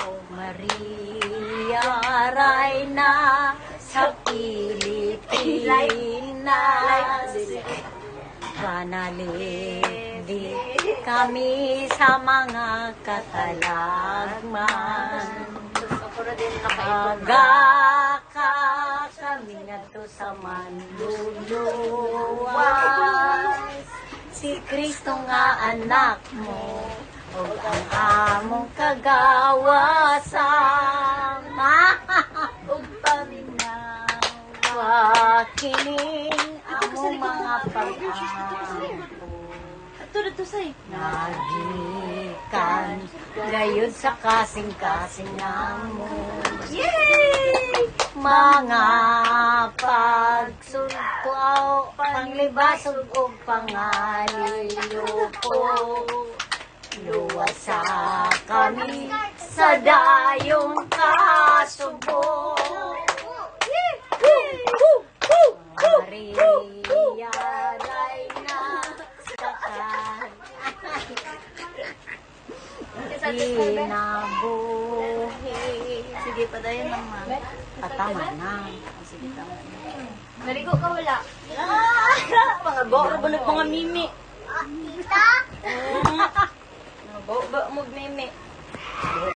O Maria, Reyna sa Pilipinas, panalindi kami sa mga katalagman. Agaka kami na to sa manluluwas, si Kristo nga anak mo, o ang among kagawasan. O paminawa kining among mga pag-ampo. Nagikan gayud sa kasing-kasing namo. Yay! Mga pagsulto, panglibasog o pangalilupo, luwasa kami sa dayong kasubo. Maria, Reyna sa kinabuhi. Sige, padayon lang, ma'am. Tama na. Sige, tama na. Naligo ka wala? Mga bawal ba mga mimi? Kita? Mga bawal ba mag mimi?